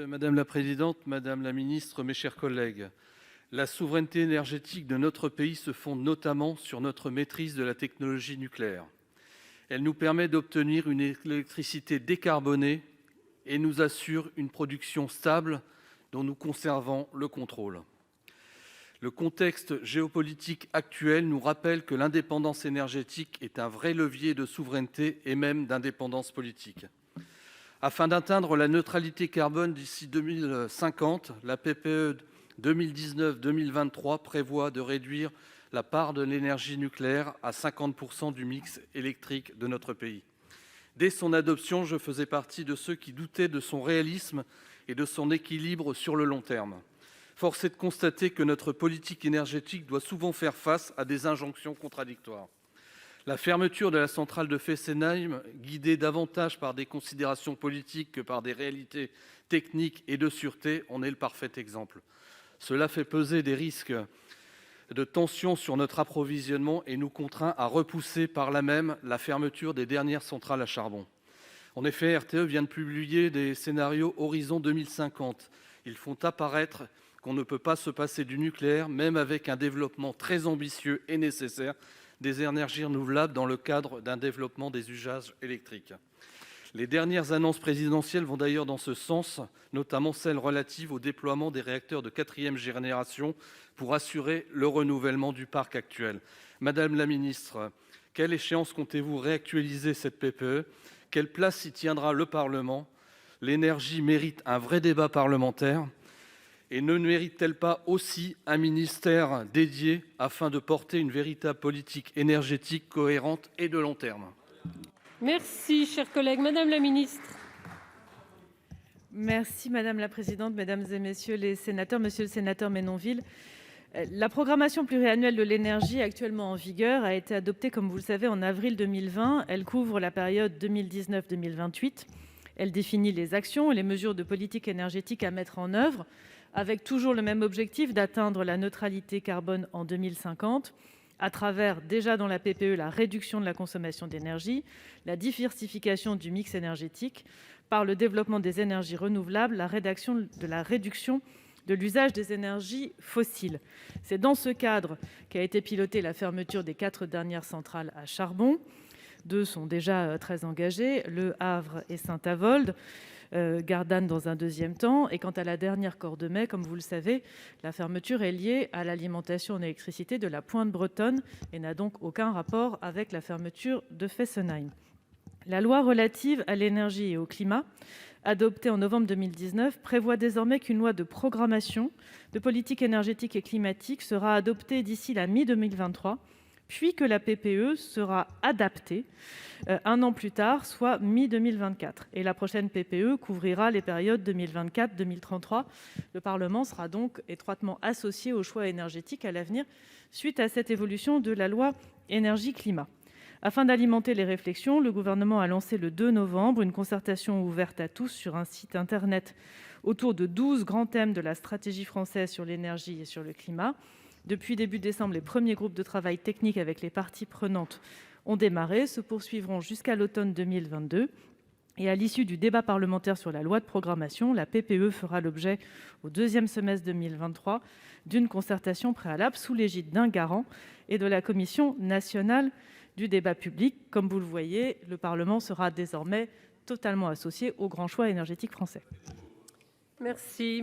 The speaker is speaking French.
Madame la présidente, madame la ministre, mes chers collègues. La souveraineté énergétique de notre pays se fonde notamment sur notre maîtrise de la technologie nucléaire. Elle nous permet d'obtenir une électricité décarbonée et nous assure une production stable dont nous conservons le contrôle. Le contexte géopolitique actuel nous rappelle que l'indépendance énergétique est un vrai levier de souveraineté et même d'indépendance politique. Afin d'atteindre la neutralité carbone d'ici 2050, la PPE 2019-2023 prévoit de réduire la part de l'énergie nucléaire à 50% du mix électrique de notre pays. Dès son adoption, je faisais partie de ceux qui doutaient de son réalisme et de son équilibre sur le long terme. Force est de constater que notre politique énergétique doit souvent faire face à des injonctions contradictoires. La fermeture de la centrale de Fessenheim, guidée davantage par des considérations politiques que par des réalités techniques et de sûreté, en est le parfait exemple. Cela fait peser des risques de tension sur notre approvisionnement et nous contraint à repousser par là même la fermeture des dernières centrales à charbon. En effet, RTE vient de publier des scénarios Horizon 2050. Ils font apparaître qu'on ne peut pas se passer du nucléaire, même avec un développement très ambitieux et nécessaire des énergies renouvelables dans le cadre d'un développement des usages électriques. Les dernières annonces présidentielles vont d'ailleurs dans ce sens, notamment celles relatives au déploiement des réacteurs de quatrième génération pour assurer le renouvellement du parc actuel. Madame la ministre, quelle échéance comptez-vous réactualiser cette PPE ? Quelle place y tiendra le Parlement ? L'énergie mérite un vrai débat parlementaire. Et ne mérite-t-elle pas aussi un ministère dédié afin de porter une véritable politique énergétique cohérente et de long terme ? Merci, cher collègue. Madame la ministre. Merci madame la présidente, mesdames et messieurs les sénateurs. Monsieur le sénateur Menonville, la programmation pluriannuelle de l'énergie actuellement en vigueur a été adoptée, comme vous le savez, en avril 2020. Elle couvre la période 2019-2028. Elle définit les actions et les mesures de politique énergétique à mettre en œuvre, avec toujours le même objectif d'atteindre la neutralité carbone en 2050, à travers, déjà dans la PPE, la réduction de la consommation d'énergie, la diversification du mix énergétique, par le développement des énergies renouvelables, la réduction de l'usage des énergies fossiles. C'est dans ce cadre qu'a été pilotée la fermeture des 4 dernières centrales à charbon. 2 sont déjà très engagées, Le Havre et Saint-Avold. Gardanne dans un deuxième temps. Et quant à la dernière Cordemais, comme vous le savez, la fermeture est liée à l'alimentation en électricité de la Pointe Bretonne et n'a donc aucun rapport avec la fermeture de Fessenheim. La loi relative à l'énergie et au climat, adoptée en novembre 2019, prévoit désormais qu'une loi de programmation de politique énergétique et climatique sera adoptée d'ici la mi-2023, puis que la PPE sera adaptée un an plus tard, soit mi-2024. Et la prochaine PPE couvrira les périodes 2024-2033. Le Parlement sera donc étroitement associé aux choix énergétiques à l'avenir, suite à cette évolution de la loi énergie-climat. Afin d'alimenter les réflexions, le Gouvernement a lancé le 2 novembre une concertation ouverte à tous sur un site internet autour de 12 grands thèmes de la stratégie française sur l'énergie et sur le climat. Depuis début décembre, les premiers groupes de travail technique avec les parties prenantes ont démarré, se poursuivront jusqu'à l'automne 2022. Et à l'issue du débat parlementaire sur la loi de programmation, la PPE fera l'objet, au deuxième semestre 2023, d'une concertation préalable sous l'égide d'un garant et de la Commission nationale du débat public. Comme vous le voyez, le Parlement sera désormais totalement associé au grand choix énergétique français. Merci.